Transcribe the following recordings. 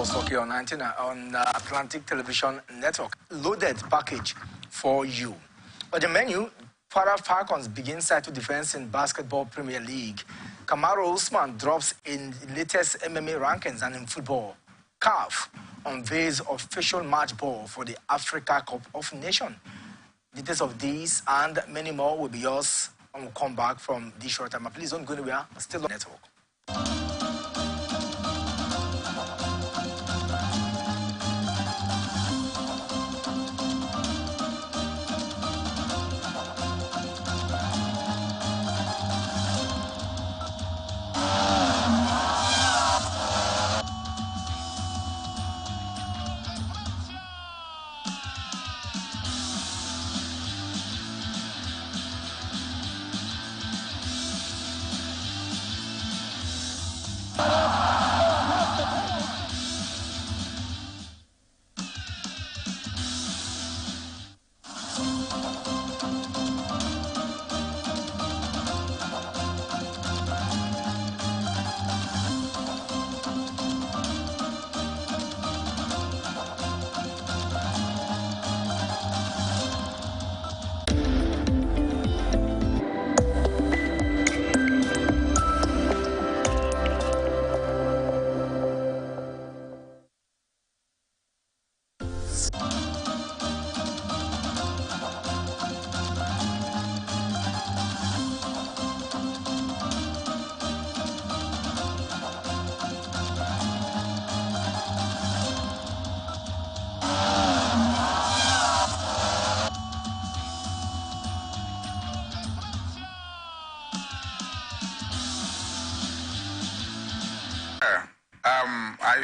Soccer on antenna on Atlantic Television Network. Loaded package for you. But the menu, Para Falcons begins title defense in Basketball Premier League. Kamaru Usman drops in latest MMA rankings, and in football, CAF unveils official match ball for the Africa Cup of Nations. Details of these and many more will be yours when we come back from this short time. Please don't go anywhere. Still on the network.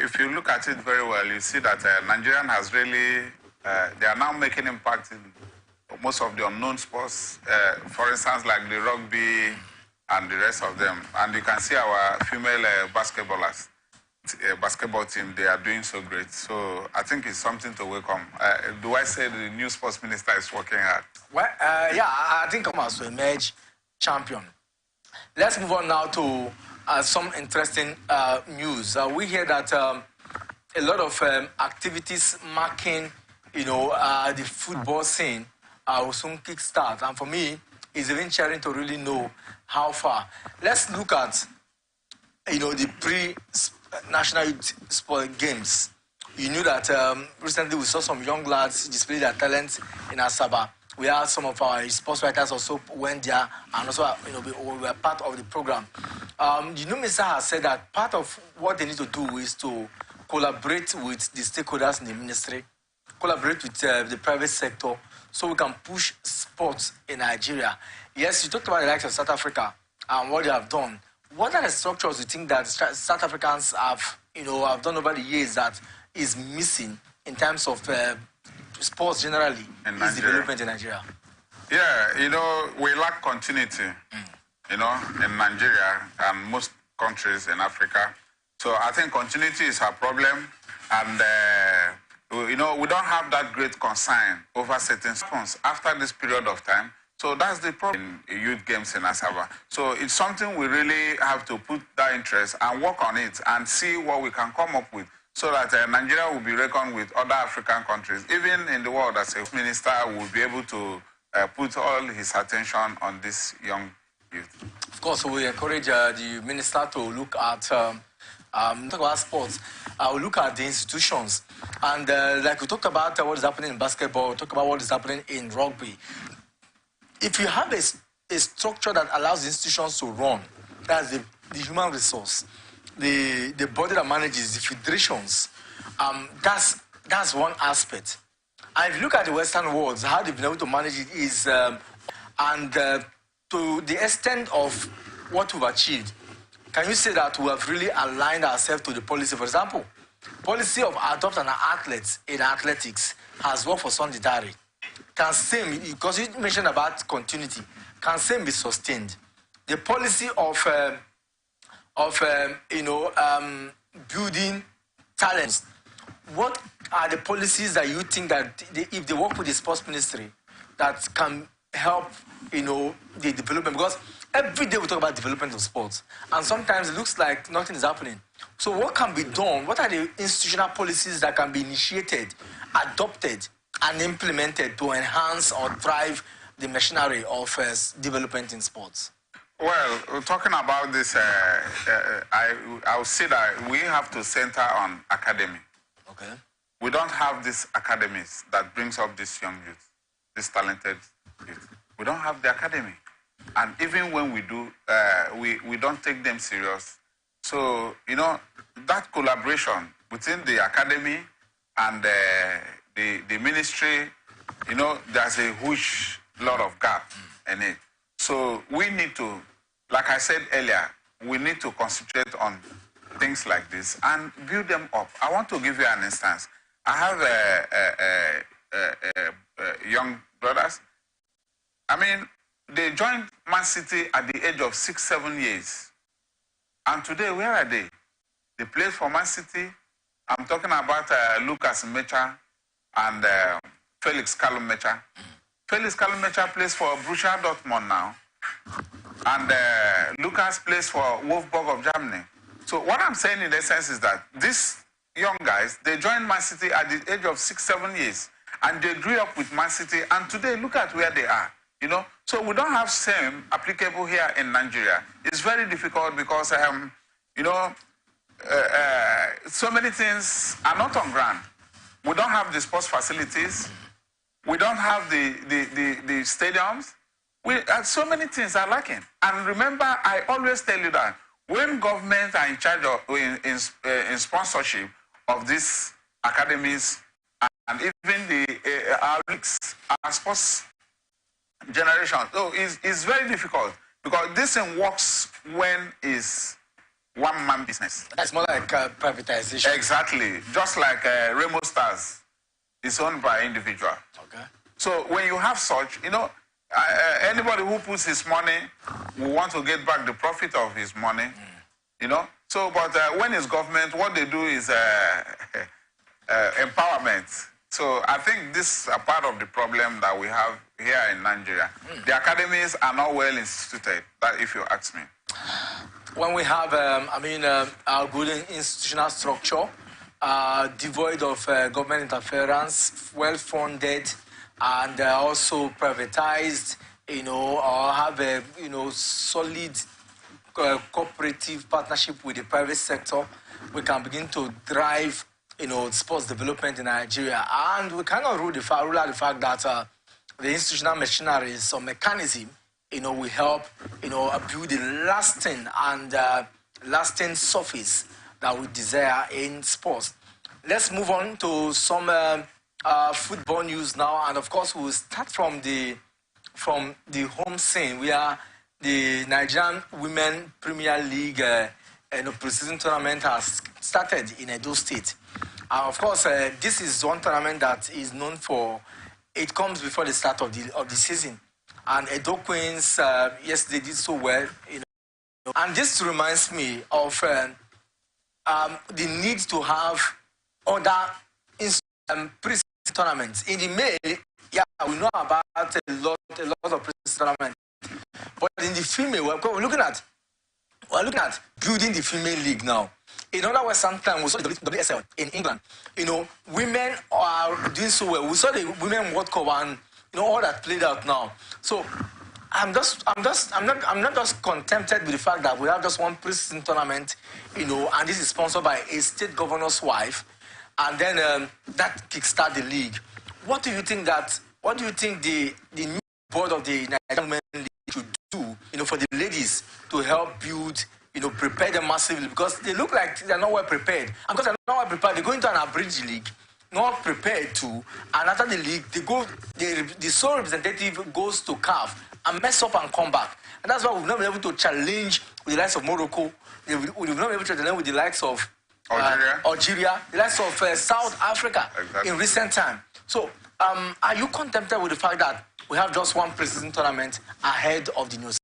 If you look at it very well, you see that Nigerian has really, they are now making impact in most of the unknown sports, for instance, like the rugby and the rest of them. And you can see our female basketballers, basketball team, they are doing so great. So I think it's something to welcome. Do I say the new sports minister is working hard? Well, yeah, I think I'm also emerge champion. Let's move on now to some interesting news. We hear that a lot of activities marking, the football scene will soon kickstart. And for me, it's even cheering to really know how far. Let's look at, the pre-national youth sport games. You knew that recently we saw some young lads display their talents in Asaba. We had some of our sports writers also went there, and also, we were part of the program. Mr. has said that part of what they need to do is to collaborate with the stakeholders in the ministry, collaborate with the private sector, so we can push sports in Nigeria. Yes, you talked about the likes of South Africa and what they have done. What are the structures you think that South Africans have, have done over the years that is missing in terms of sports generally is development in Nigeria? Yeah, we lack continuity, in Nigeria and most countries in Africa. So I think continuity is our problem. And, we don't have that great concern over certain sports after this period of time. So that's the problem in youth games in Asaba. So it's something we really have to put that interest and work on it and see what we can come up with, so that Nigeria will be reckoned with other African countries. Even in the world, as a minister, will be able to put all his attention on this young youth. Of course, we encourage the minister to look at talk about sports. We'll look at the institutions. And like we talk about what is happening in basketball, we talk about what is happening in rugby. If you have a structure that allows institutions to run, that's the human resource, the body that manages the federations, that's one aspect. And if you look at the Western world, how they've been able to manage it is, to the extent of what we've achieved, can you say that we have really aligned ourselves to the policy? For example, policy of adopt an athlete in athletics has worked for Sunday Dari. Can same, because you mentioned about continuity, can same be sustained? the policy of building talents. What are the policies that you think that if they work with the sports ministry, that can help, the development? Because every day we talk about development of sports, and sometimes it looks like nothing is happening. So what can be done? What are the institutional policies that can be initiated, adopted, and implemented to enhance or drive the machinery of development in sports? Well, talking about this, I would say that we have to center on academy. Okay. We don't have these academies that brings up these young youth, these talented youth. We don't have the academy. And even when we do, we don't take them serious. So, that collaboration between the academy and the ministry, there's a huge lot of gap in it. So we need to, like I said earlier, we need to concentrate on things like this and build them up. I want to give you an instance. I have young brothers. I mean, they joined Man City at the age of 6, 7 years. And today, where are they? They play for Man City. I'm talking about Lucas Mecha and Felix Callum Mecha. Felix Callum Mecha plays for Borussia Dortmund now. And Lucas plays for Wolfsburg of Germany. So what I'm saying in essence is that these young guys, they joined Man City at the age of 6, 7 years. And they grew up with Man City. And today, look at where they are. So we don't have same applicable here in Nigeria. It's very difficult because, so many things are not on ground. We don't have the sports facilities. We don't have the stadiums. So many things are lacking. And remember, I always tell you that when governments are in charge of in sponsorship of these academies and even our leagues, our sports generation, so it's very difficult because this thing works when it's one-man business. That's more like privatization. Exactly. Just like Remo Stars is owned by individual. Okay. So when you have such, anybody who puts his money will want to get back the profit of his money, So, but when it's government, what they do is empowerment. So I think this is a part of the problem that we have here in Nigeria. The academies are not well instituted, that if you ask me. When we have, our good institutional structure, devoid of government interference, well-funded, and also privatized, or have a, solid cooperative partnership with the private sector, we can begin to drive, sports development in Nigeria. And we cannot rule out the fact that the institutional machinery, some mechanism, will help, build a lasting and lasting surface that we desire in sports. Let's move on to some football news now, and of course we'll start from the home scene, where the Nigerian Women Premier League pre-season tournament has started in Edo State. Of course, this is one tournament that is known for, it comes before the start of the season. And Edo Queens, yes, they did so well. And this reminds me of the need to have other pre-season tournaments. In the May, yeah, we know about a lot of pre-season tournaments. But in the female, we're looking at building the female league now. In other words, sometimes we saw the WSL in England. Women are doing so well. We saw the Women World Cup and all that played out now. So I'm not just contented with the fact that we have just one pre-season tournament, and this is sponsored by a state governor's wife, and then that kickstart the league. What do you think the new board of the Nigerian Women League should do, for the ladies to help build, prepare them massively, because they look like they're not well prepared. And because they're not well prepared, they go into an abridged league, not prepared to, and after the league, the sole representative goes to CAF and mess up and come back. And that's why we've not been able to challenge with the likes of Morocco. We've not been able to challenge with the likes of Algeria, the likes of South Africa in recent time. So, are you contented with the fact that we have just one pre-season tournament ahead of the new season?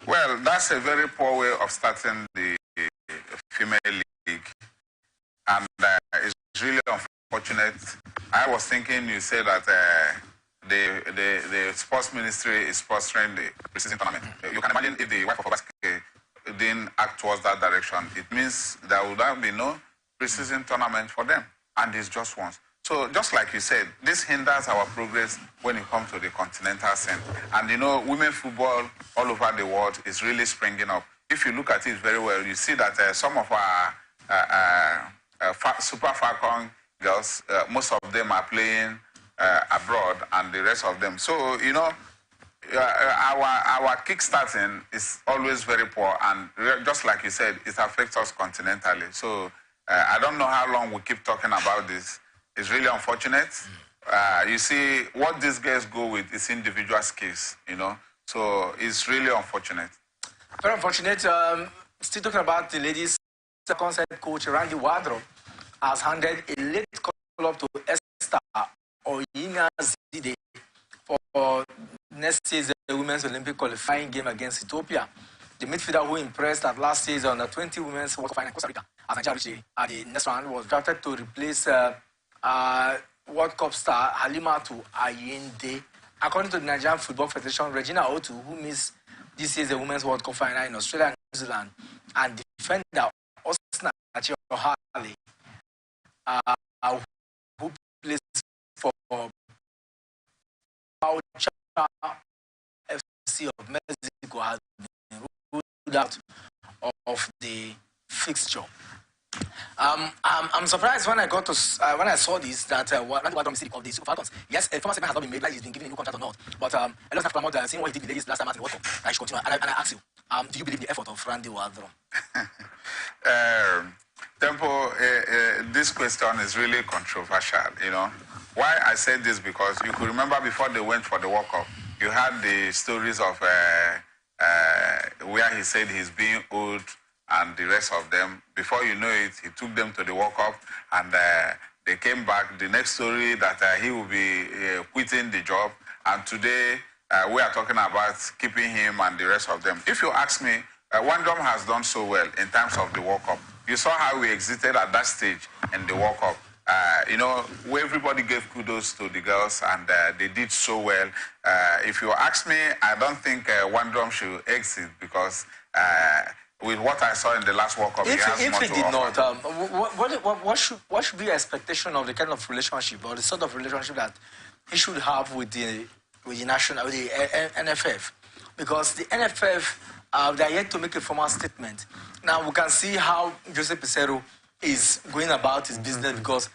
Well, that's a very poor way of starting the female league, and it's really unfortunate. I was thinking you said that the sports ministry is sponsoring the preseason tournament. You can imagine if the wife of Obasike didn't act towards that direction, it means there would have been no preseason tournament for them, and it's just once. So just like you said, this hinders our progress when it comes to the continental scene. And you know, women football all over the world is really springing up. If you look at it very well, you see that some of our Super Falcon girls, most of them are playing abroad, and the rest of them. So, you know, our kickstarting is always very poor, and just like you said, it affects us continentally. So I don't know how long we keep talking about this. It's really unfortunate. You see, what these guys go with is individual skills, you know. So it's really unfortunate. Very unfortunate. Still talking about the ladies, concept coach Randy Wardrobe has handed a late call up to Esther Oyina Zide for next year's Women's Olympic qualifying game against Ethiopia. The midfielder who impressed at last year's under-20 Women's World Cup final in Costa Rica as Nigeria reached the next round was drafted to replace World Cup star Halimatu Ayinde. According to the Nigerian Football Federation, Regina Otu, who missed this year's Women's World Cup final in Australia and New Zealand, and defender Osna Chiohale, who plays for Paucha FC of Mexico, has been ruled out of the fixture. I'm surprised when I got to when I saw this that what of the Super Falcons. Yes, a former segment has not been made, like he's been given a new contract or not. But a lot of people seeing what he did with ladies last time at the World Cup. I should continue. And I ask you, do you believe the effort of Randy Wardrobe? Tempo, this question is really controversial, you know. Why I said this, because you could remember before they went for the World Cup, you had the stories of where he said he's being owed and the rest of them. Before you know it, he took them to the World Cup, and they came back. The next story that he will be quitting the job, and today we are talking about keeping him and the rest of them. If you ask me, Wandom has done so well in terms of the World Cup. You saw how we exited at that stage in the World Cup. You know, everybody gave kudos to the girls, and they did so well. If you ask me, I don't think Wandom should exit, because with what I saw in the last World Cup, he has more to offer. What should be your expectation of the kind of relationship or the sort of relationship that he should have with the NFF? Because the NFF, they are yet to make a formal statement. Now we can see how Jose Peseiro is going about his business, because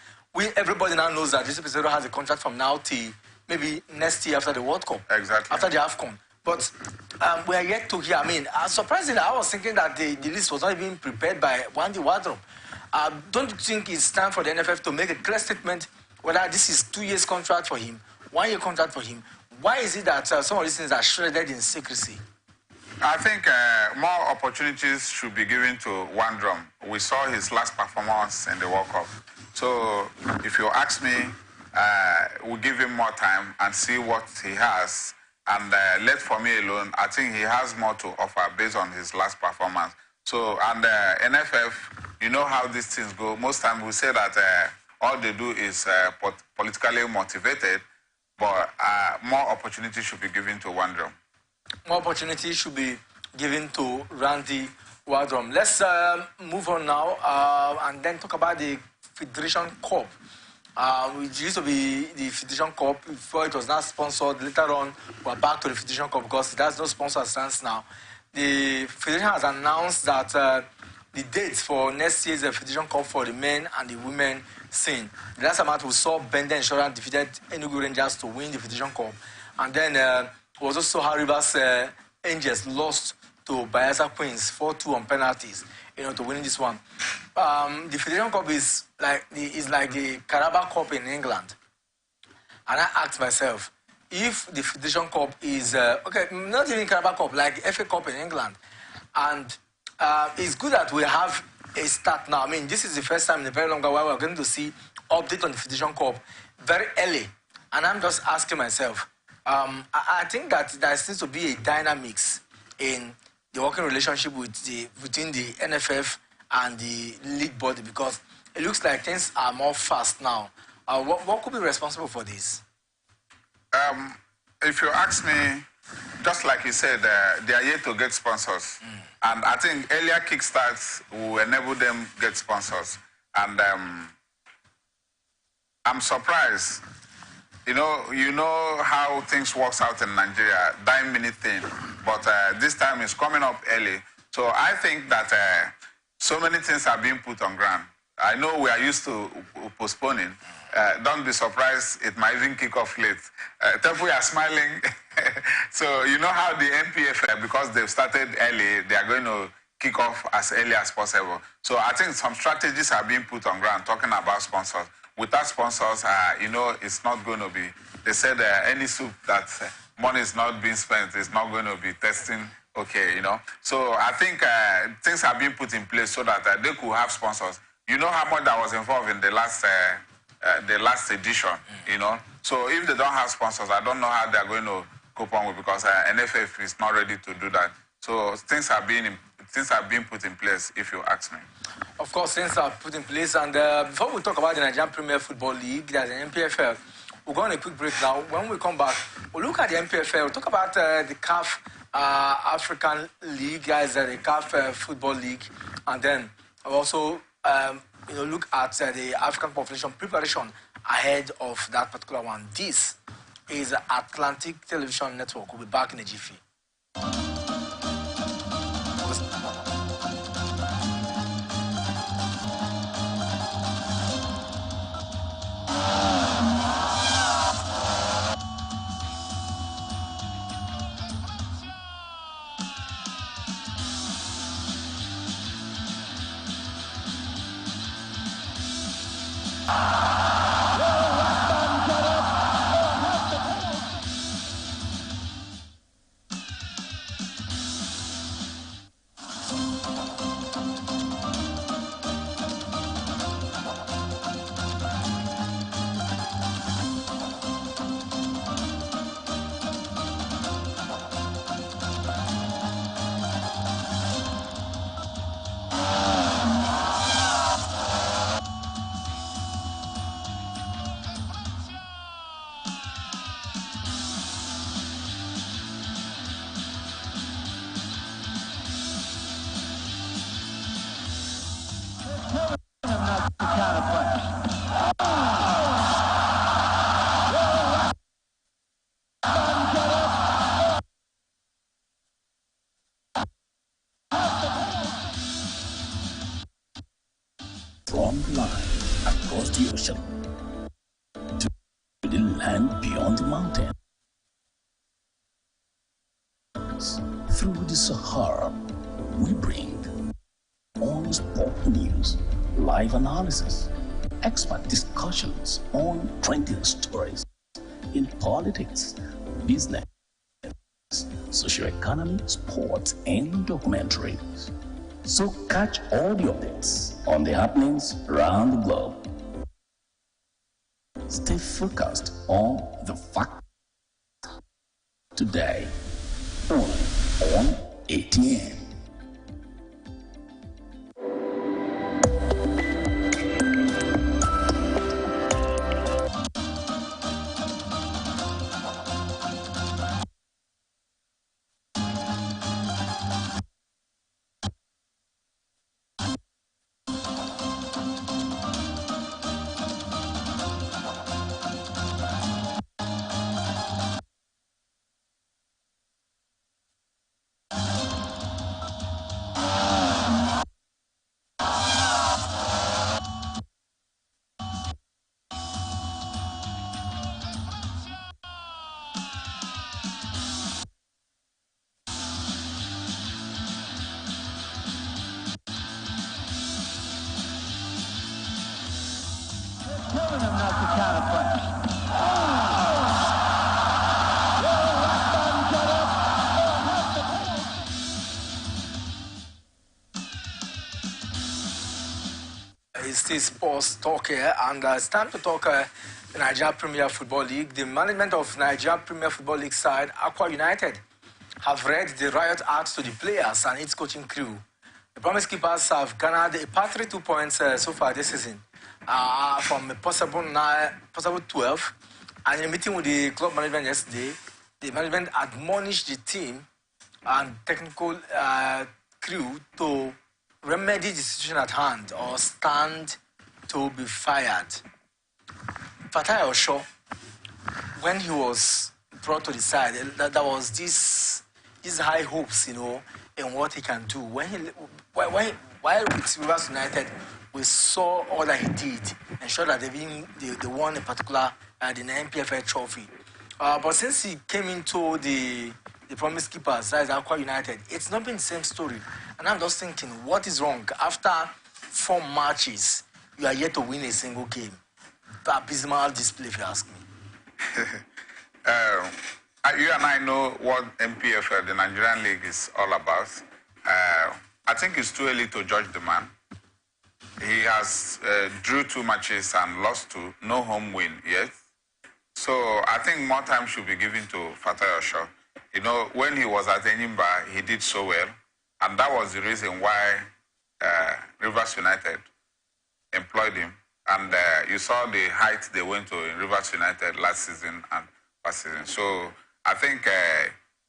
everybody now knows that Jose Peseiro has a contract from now till maybe next year after the World Cup. Exactly. After the AFCON. But we are yet to hear. I mean, surprisingly, I was thinking that the list was not even prepared by Randy Wardrobe. Don't you think it's time for the NFF to make a clear statement whether this is 2 years contract for him, 1 year contract for him? Why is it that some of these things are shredded in secrecy? I think more opportunities should be given to Wandrom. We saw his last performance in the World Cup. So if you ask me, we'll give him more time and see what he has. And left for me alone, I think he has more to offer based on his last performance. So, and NFF, you know how these things go. Most times we say that all they do is politically motivated, but more opportunity should be given to Wandrom. More opportunity should be given to Randy Wardrobe. Let's move on now and then talk about the Federation Cup. Which used to be the Federation Cup before it was not sponsored. Later on, we're back to the Federation Cup because it has no sponsor stance now. The Federation has announced that the dates for next year's Federation Cup for the men and the women scene. The last amount we saw Bender Insurance defeated Enugu Rangers to win the Federation Cup. And then we also saw how Rivers Angels lost to Bayelsa Queens 4-2 on penalties, you know, to win this one. The Federation Cup is like the Carabao Cup in England. And I asked myself, if the Federation Cup is, okay, not even Carabao Cup, like FA Cup in England, and it's good that we have a start now. I mean, this is the first time in a very long while we're going to see update on the Federation Cup very early. And I'm just asking myself, I think that there seems to be a dynamics in the working relationship between the NFF and the league body, because it looks like things are more fast now. What could be responsible for this? If you ask me, just like you said, they are yet to get sponsors. And I think earlier kickstarts will enable them get sponsors. And I'm surprised. You know how things works out in Nigeria, dime-minute thing. But this time it's coming up early. So I think that so many things are being put on ground. I know we are used to postponing. Don't be surprised, it might even kick off late. Therefore, we are smiling. So you know how the NPF, because they've started early, they are going to kick off as early as possible. So I think some strategies are being put on ground, talking about sponsors. Without sponsors, it's not going to be. They said any soup that money is not being spent is not going to be testing okay, So I think things are being put in place so that they could have sponsors. You know how much that was involved in the last edition, So if they don't have sponsors, I don't know how they're going to cope on with, because NFF is not ready to do that. So things are being put in place, if you ask me. Of course, things are put in place. And before we talk about the Nigerian Premier Football League, there's an NPFL. We're going on a quick break now. When we come back, we'll look at the NPFL. We'll talk about the CAF African League, guys, the CAF Football League. And then we'll also look at the African population preparation ahead of that particular one. This is Atlantic Television Network. We'll be back in a jiffy. From the line across the ocean to the land beyond the mountain, through the Sahara, we bring on sport news, live analysis, expert discussions on trending stories in politics, business, social economy, sports, and documentaries. So catch all the updates on the happenings around the globe. Stay focused on the fact today, only on ATN. Telling him not to counterpunch. It's still sports talk here, and it's time to talk the Nigeria Premier Football League. The management of Nigeria Premier Football League side, Aqua United, have read the riot act to the players and its coaching crew. The Promise Keepers have garnered a paltry 2 points so far this season from a possible 12. And in a meeting with the club management yesterday, the management admonished the team and technical crew to remedy the situation at hand or stand to be fired. Fatai Osho, when he was brought to the side, there was these high hopes, in what he can do. While with Rivers United, we saw all that he did, ensure that they won in particular the NPFL trophy. But since he came into the Promise Keepers, that is Aqua United, it's not been the same story. And I'm just thinking, what is wrong? After 4 matches, you are yet to win a single game. Abysmal display, if you ask me. You and I know what MPFL, the Nigerian League, is all about. I think it's too early to judge the man. He has drew 2 matches and lost 2, no home win yet. So I think more time should be given to Fatai Osho. When he was at Enyimba, he did so well. And that was the reason why Rivers United employed him. And you saw the height they went to in Rivers United last season and past season. So I think,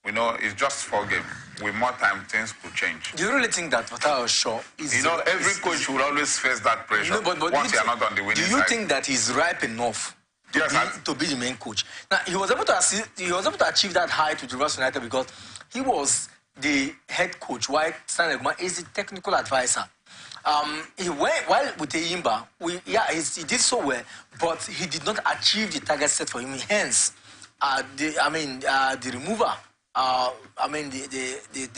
it's just 4 games. With more time, things could change. Do you really think that Fatai Osho is... every coach will always face that pressure once you're not on the winning side. Do you think that he's ripe enough to be the main coach? Now, he was able to achieve that height with Rivers United because he was the head coach, while Stanley Eguma is the technical advisor. He went while with Enyimba, he did so well, but he did not achieve the target set for him. Hence, the remover. The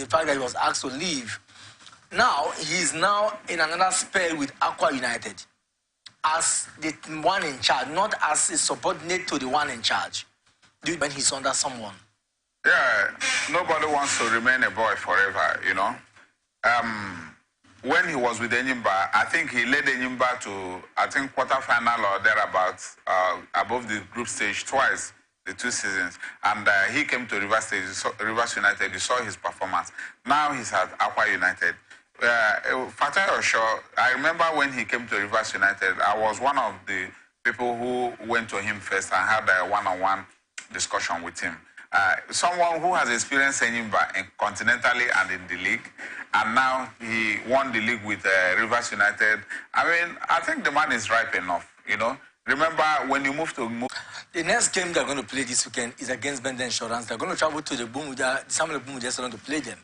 fact that he was asked to leave. Now he's now in another spell with Aqua United as the one in charge, not as a subordinate to the one in charge. When he's under someone. Yeah, nobody wants to remain a boy forever, When he was with Enyimba, I think he led Enyimba to, quarterfinal or thereabouts, above the group stage twice, the 2 seasons. And he came to Rivers United, you saw his performance. Now he's at Aqua United. Fatai Osho, I remember when he came to Rivers United, I was one of the people who went to him first and had a one-on-one discussion with him. Someone who has experienced Enyimba continentally and in the league, and now he won the league with Rivers United. I think the man is ripe enough, Remember, when you move to... The next game they're going to play this weekend is against Bende Insurance. They're going to travel to the Samuel Bumuja Salon to play them.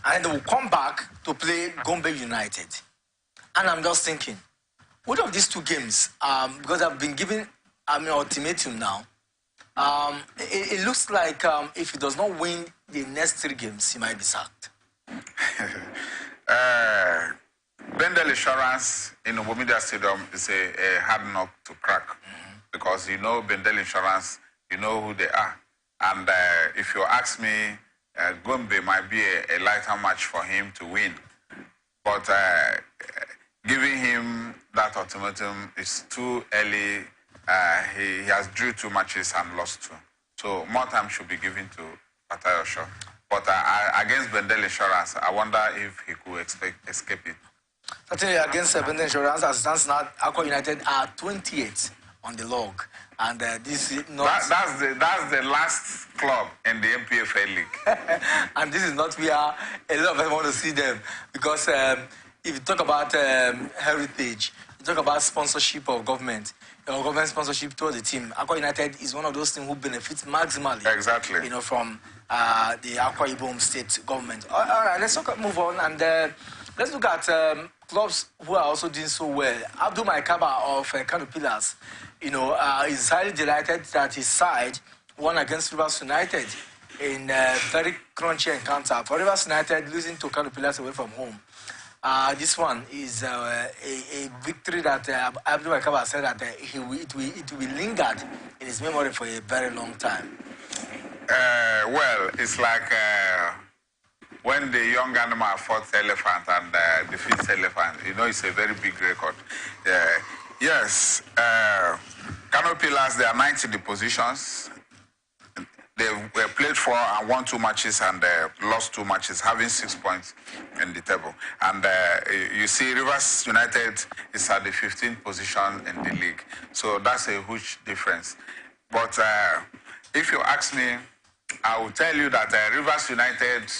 And they will come back to play Gombe United. And I'm just thinking, what of these 2 games, because I've been given ultimatum now, it looks like if he does not win the next 3 games, he might be sacked. Bendel Insurance in Obomidia Stadium is a hard nut to crack because Bendel Insurance, you know who they are. And if you ask me, Gombe might be a lighter match for him to win. But giving him that ultimatum is too early. He has drew 2 matches and lost 2. So more time should be given to Fatai Osho. But against Bendel Insurance, I wonder if he could escape it. Certainly against Bende Insurance, as it stands now, Aqua United are 28 on the log. And this is not... That's the last club in the MPFL league. And this is not where a lot of us want to see them. Because if you talk about heritage, you talk about sponsorship of government, government sponsorship to the team, Aqua United is one of those teams who benefits maximally. Exactly. From the Akwa Ibom state government. All right, let's move on and... let's look at clubs who are also doing so well. Abdul Maikaba of Kano Pillars, is highly delighted that his side won against Rivers United in a very crunchy encounter. For Rivers United, losing to Kano Pillars away from home. This one is a victory that Abdul Maikaba said that it will be lingered in his memory for a very long time. Well, it's like... when the young animal fought elephant and defeats elephant, it's a very big record. Yes, Kano Pillars, they are 9th in the positions. They played 4 and won 2 matches and lost 2 matches, having 6 points in the table. And you see, Rivers United is at the 15th position in the league. So that's a huge difference. But if you ask me, I will tell you that Rivers United,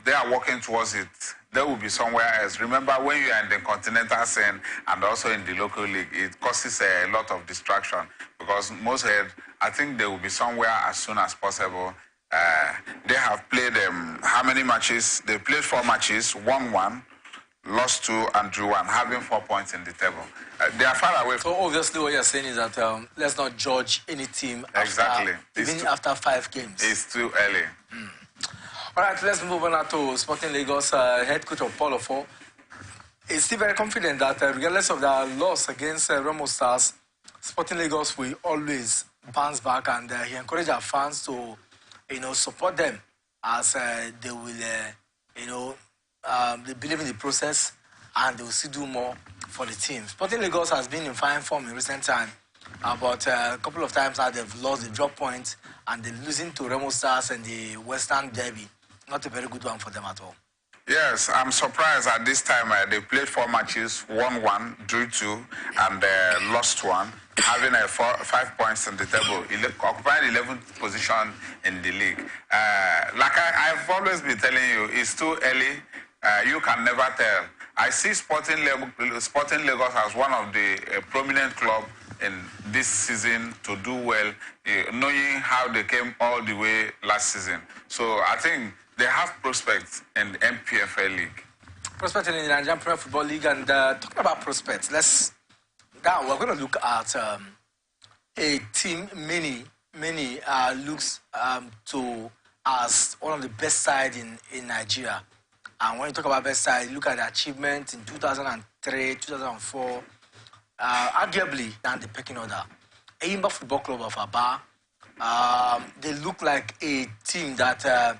they are working towards it. They will be somewhere else. Remember, when you are in the continental scene and also in the local league, it causes a lot of distraction because most head, I think they will be somewhere as soon as possible. They have played how many matches? They played 4 matches, won 1, lost 2, and drew 1, having 4 points in the table. They are far away. So obviously what you're saying is that let's not judge any team exactly. Even after 5 games. It's too early. All right, let's move on now to Sporting Lagos. Head coach of Paulo Fo is still very confident that regardless of their loss against Remo Stars, Sporting Lagos will always bounce back, and he encouraged our fans to, support them as they will, they believe in the process and they will still do more for the team. Sporting Lagos has been in fine form in recent time, but a couple of times now they've lost the drop points and they're losing to Remo Stars and the Western Derby. Not a very good one for them at all. Yes, I'm surprised at this time. They played 4 matches, won 1, drew 2, and lost 1, having 5 points in the table, occupying 11th position in the league. Like I've always been telling you, it's too early. You can never tell. I see Sporting Lagos as one of the prominent clubs in this season to do well, knowing how they came all the way last season. So I think they have prospects in the MPFL League. Prospects in the Nigerian Premier Football League, and talking about prospects, we're going to look at a team many looks to as one of the best sides in Nigeria. And when you talk about best side, look at the achievement in 2003, 2004, arguably down the pecking order. Eyimba Football Club of Aba, they look like a team that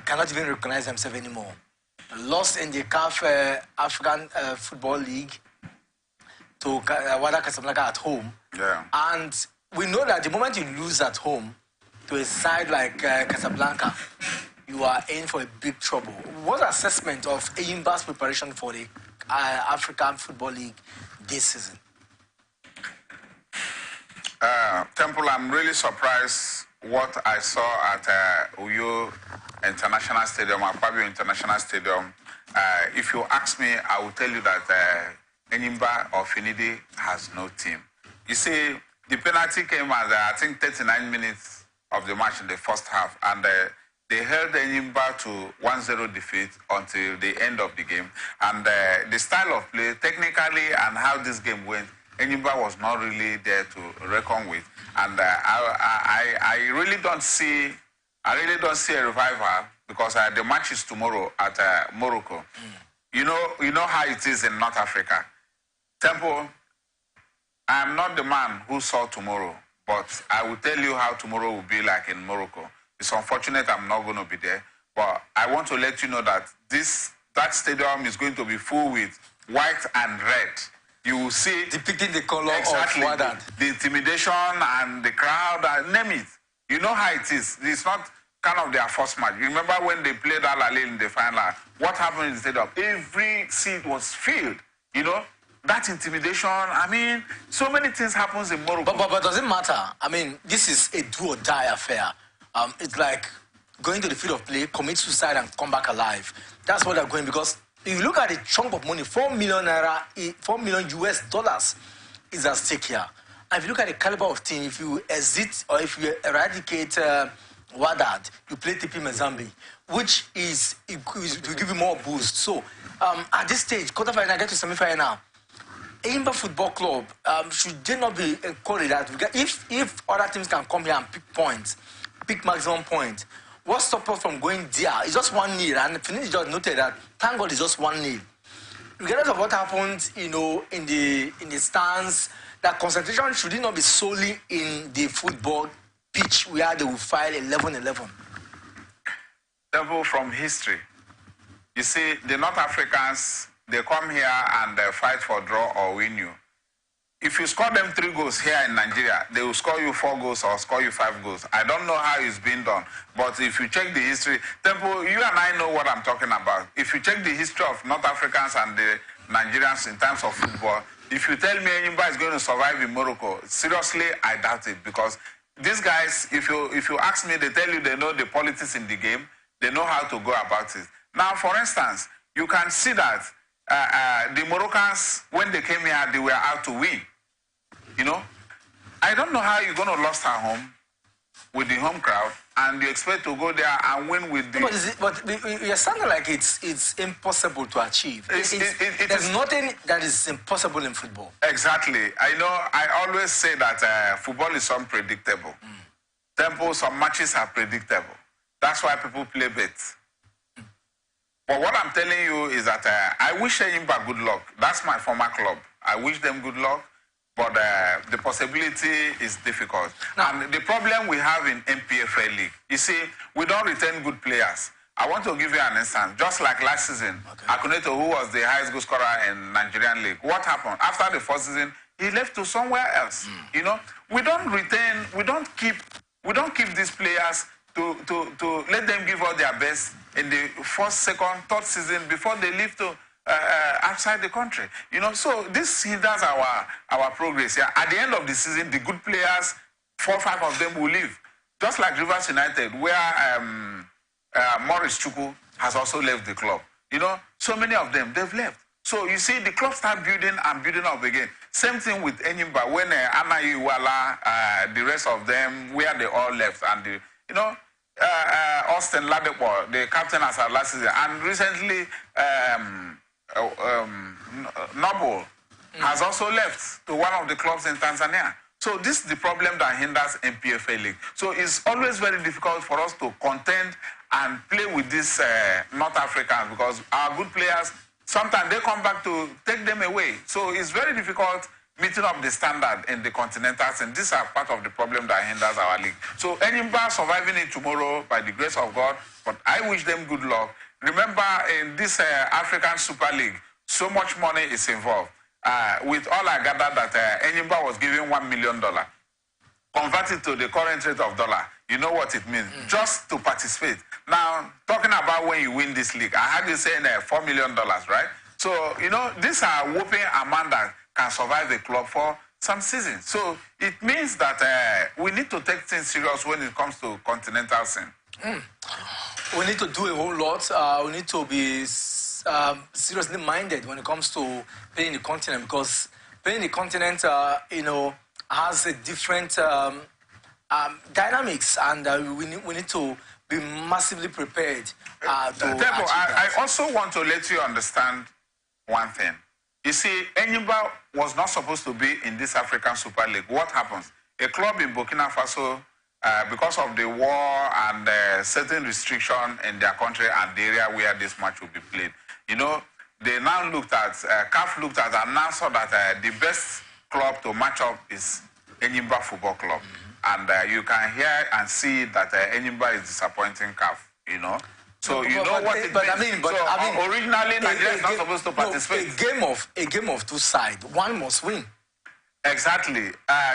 cannot even recognize themselves anymore. Lost in the CAF African Football League to Wada Casablanca at home. Yeah. And we know that the moment you lose at home to a side like Casablanca, you are in for a big trouble. What assessment of Eyimba's preparation for the African Football League this season? Temple, I'm really surprised what I saw at Uyo International Stadium, Akpabio International Stadium. If you ask me, I will tell you that Enyimba or Finidi has no team. You see, the penalty came at, I think, 39 minutes of the match in the first half, and they held Enyimba to 1-0 defeat until the end of the game. And the style of play, technically, and how this game went, Enyimba was not really there to reckon with. And I really don't see a revival because the match is tomorrow at Morocco. You know how it is in North Africa. Temple, I'm not the man who saw tomorrow, but I will tell you how tomorrow will be like in Morocco. It's unfortunate I'm not going to be there, but I want to let you know that that stadium is going to be full with white and red. You will see depicting the color exactly of Wada. The intimidation and the crowd, name it. You know how it is. It's not kind of their first match. You remember when they played Al Ahly in the final? What happened in the stadium? Every seat was filled. You know, that intimidation. I mean, so many things happens in Morocco. But does it matter? I mean, this is a do or die affair. It's like going to the field of play, commit suicide, and come back alive. That's what they're going, because if you look at the chunk of money, $4 million US dollars is at stake here. And if you look at the caliber of team, if you exit or if you eradicate Wydad, you play TP Mazembe, which will give you more boost. So at this stage, quarterfinal, get to semi-final, Eyimba Football Club, should they not be encouraged that if other teams can come here and pick points, pick maximum points, what stops us from going there? It's just 1-0, and Finidi just noted that. Thank God, it's just 1-0. Regardless of what happens, in the stands, that concentration should not be solely in the football pitch where they will file 11-11. Devil from history. You see, the North Africans, they come here and fight for draw or win you. if you score them 3 goals here in Nigeria, they will score you 4 goals or score you 5 goals. I don't know how it's been done, but if you check the history, Tempo, you and I know what I'm talking about. If you check the history of North Africans and the Nigerians in terms of football, if you tell me Enyimba is going to survive in Morocco, seriously, I doubt it, because these guys, if you ask me, they tell you they know the politics in the game, they know how to go about it. Now, for instance, you can see that the Moroccans, when they came here, they were out to win. You know, I don't know how you're going to lose at home with the home crowd and you expect to go there and win with the... But you're sounding like it's impossible to achieve. There's nothing that is impossible in football. Exactly. I always say that football is unpredictable. Tempo, some matches are predictable. That's why people play bets. But what I'm telling you is that I wish Enyimba good luck. That's my former club. I wish them good luck. But the possibility is difficult. Now, and the problem we have in MPFL League, you see, we don't retain good players. I want to give you an instance. Just like last season, Akuneto, who was the highest goal scorer in Nigerian League, what happened? After the first season, he left to somewhere else. You know, we don't keep these players to let them give all their best in the first, second, third season before they leave to outside the country. You know, so this hinders our progress. Yeah? At the end of the season, the good players, 4 or 5 of them will leave. Just like Rivers United, where Maurice Chukwu has also left the club. You know, so many of them, they've left. So you see, the club start building and building up again. Same thing with Enyimba, when Anayi Iwala, the rest of them, where they all left. And, Austin Ladepo, the captain as our last season. And recently, Noble has also left to one of the clubs in Tanzania. So this is the problem that hinders MPFL League. So it's always very difficult for us to contend and play with these North Africans, because our good players, sometimes they come back to take them away. So it's very difficult meeting up the standard in the continentals, and these are part of the problem that hinders our league. So Enyimba surviving it tomorrow by the grace of God, but I wish them good luck. Remember, in this African Super League, so much money is involved. With all I gathered that Enyimba was given $1 million. Converted to the current rate of dollar, you know what it means, just to participate. Now, talking about when you win this league, I heard you saying $4 million, right? So, you know, these are whooping amount that can survive the club for some seasons. So it means that we need to take things serious when it comes to continental scene. We need to do a whole lot. We need to be seriously minded when it comes to playing the continent, because playing the continent, has a different dynamics, and we need to be massively prepared to I also want to let you understand one thing. You see, Enyimba was not supposed to be in this African Super League. What happens? A club in Burkina Faso, because of the war and certain restriction in their country and the area where this match will be played, you know, they now looked at, CAF looked at and now saw that the best club to match up is Enyimba Football Club. And you can hear and see that Enyimba is disappointing CAF, you know. So you know what it means. Originally, Nigeria is not supposed to participate. A game of two sides. One must win. Exactly.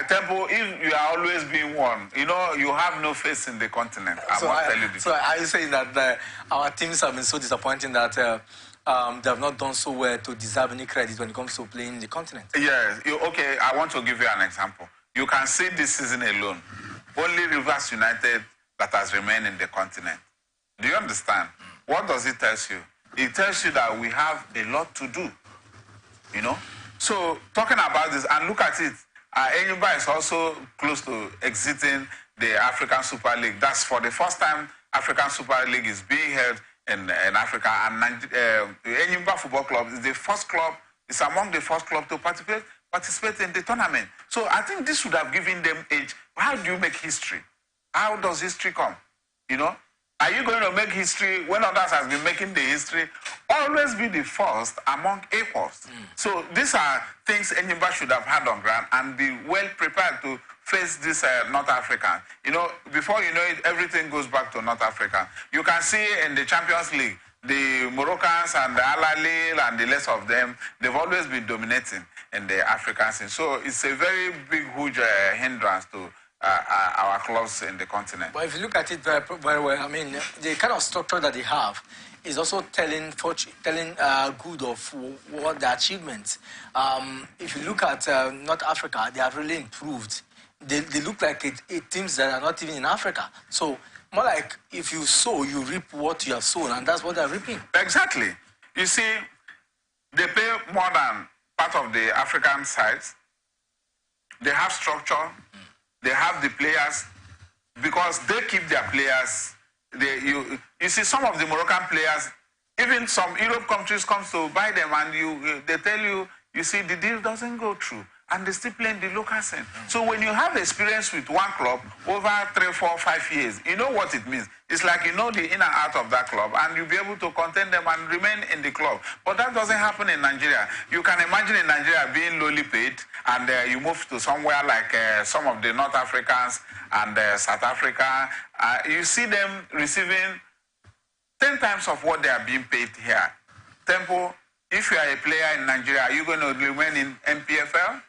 Tempo, if you are always being one, you know, you have no face in the continent. I must tell you this. So are you saying that our teams have been so disappointing that they have not done so well to deserve any credit when it comes to playing the continent? Yes. Okay, I want to give you an example. You can see this season alone, only Rivers United that has remained in the continent. Do you understand? What does it tell you? It tells you that we have a lot to do, you know? So, talking about this, and look at it, Enyimba is also close to exiting the African Super League. That's for the first time African Super League is being held in Africa, and Enyimba Football Club is the first club, is among the first clubs to participate in the tournament. So I think this should have given them age. How do you make history? How does history come? You know? Are you going to make history when others have been making the history? Always be the first among equals. So these are things Enyimba should have had on ground and be well prepared to face this North African. You know, before you know it, everything goes back to North Africa. You can see in the Champions League, the Moroccans and the Al-Ahly and the rest of them, they've always been dominating in the African scene. So it's a very big, huge hindrance to our clubs in the continent. But if you look at it very, very well, I mean, the kind of structure that they have is also telling good of what the achievements. If you look at North Africa, they have really improved. They look like teams that are not even in Africa. So more like if you sow, you reap what you have sown, and that's what they're reaping. Exactly. You see, they pay more than part of the African sides. They have structure. They have the players because they keep their players. You see, some of the Moroccan players, even some Europe countries comes to buy them, and they tell you, you see, the deal doesn't go through, and they still play in the local scene. So when you have experience with one club over 3, 4, 5 years, you know what it means. It's like you know the in and out of that club, and you'll be able to contend them and remain in the club. But that doesn't happen in Nigeria. You can imagine in Nigeria being lowly paid, and you move to somewhere like some of the North Africans and South Africa. You see them receiving 10 times of what they are being paid here. Tempo, if you are a player in Nigeria, are you going to remain in MPFL?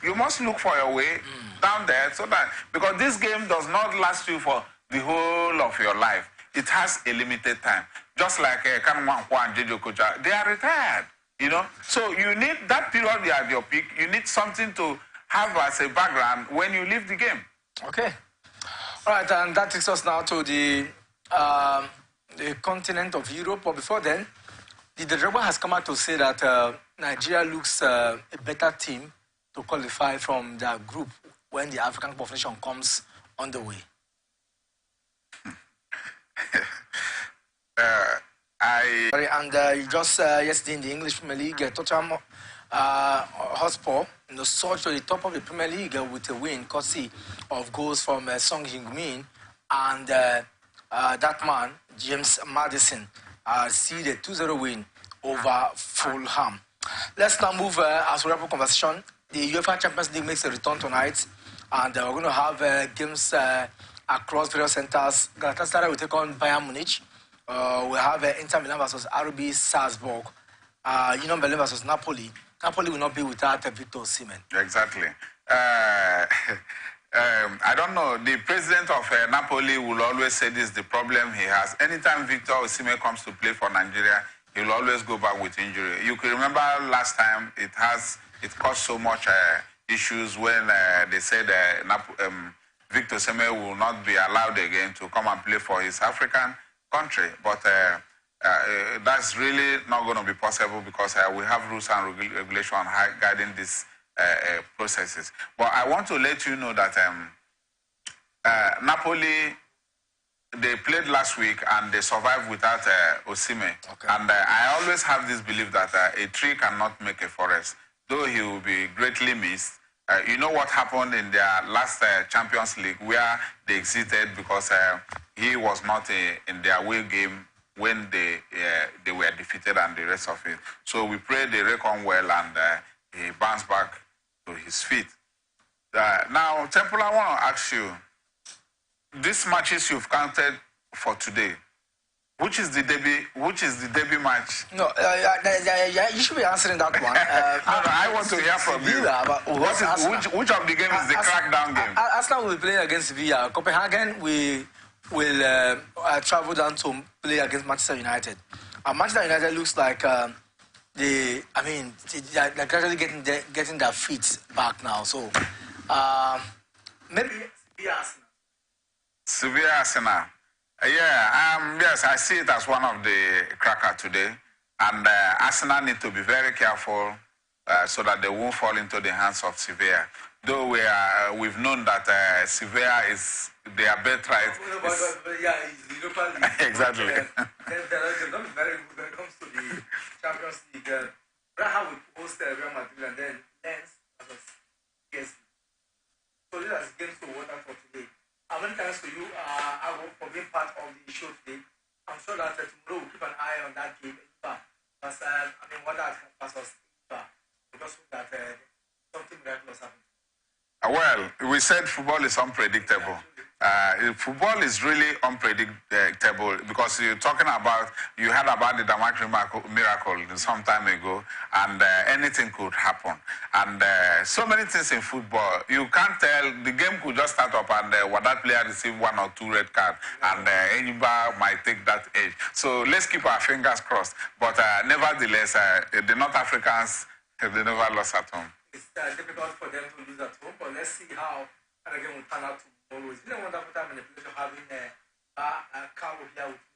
You must look for your way down there so that, because this game does not last you for the whole of your life. It has a limited time. Just like Kanwankwa and Jejo Kocha, they are retired, you know. So you need that period you have your peak. You need something to have as a background when you leave the game. Okay. All right, and that takes us now to the continent of Europe. But before then, the Drogba has come out to say that Nigeria looks a better team to qualify from their group when the African Cup of Nations comes on the way. Just yesterday in the English Premier League, Tottenham Hotspur surged to the top of the Premier League with a win, courtesy of goals from Song Heung-min and that man, James Maddison, seeded 2-0 win over Fulham. Let's now move as we wrap up conversation. The UEFA Champions League makes a return tonight, and we're going to have games across various centers. Galatasaray will take on Bayern Munich. We'll have Inter Milan versus RB Salzburg. Union Berlin versus Napoli. Napoli will not be without Victor Osimhen. Exactly. I don't know. The president of Napoli will always say this is the problem he has. Anytime Victor Osimhen comes to play for Nigeria, he will always go back with injury. You can remember last time it caused so much issues when they said Victor Osimhen will not be allowed again to come and play for his African country. But that's really not going to be possible because we have rules and regulations guiding these processes. But I want to let you know that Napoli, they played last week and they survived without Osimhen. Okay. And I always have this belief that a tree cannot make a forest. Though he will be greatly missed. You know what happened in their last Champions League where they exited because he was not in their away game when they were defeated and the rest of it. So we pray they reckon well and he bounced back to his feet. Now, Temple, I want to ask you, these matches you've counted for today, which is the debut match? No, you should be answering that one. I want to hear from you. Which of the games is the crackdown game? Arsenal will play against Sevilla. Copenhagen will travel down to play against Manchester United. Manchester United looks like they're gradually getting their feet back now. So maybe Sevilla Arsenal. Sevilla Arsenal. Yes, I see it as one of the cracker today. And Arsenal need to be very careful so that they won't fall into the hands of Sevilla. Though we've known that Sevilla is their birthright. It's Europa League. Exactly. They're not very good when it comes to the Champions League. Braha will host Real Madrid and then Lens versus PSG. So these are games to watch out for today. How many thanks to you for being part of the show today. I'm sure that tomorrow we'll keep an eye on that game. Because, what that versus because that something miraculous happened. Well, we said football is unpredictable. Football is really unpredictable because you're talking about, you heard about the Damakri miracle some time ago, and anything could happen. And so many things in football, you can't tell, the game could just start up and that player receive 1 or 2 red cards, and anybody might take that edge. So let's keep our fingers crossed. But nevertheless, the North Africans, they never lost at home. It's difficult for them to lose at home, but let's see how the game will turn out tomorrow. It's been a wonderful time and a pleasure having Carlo here with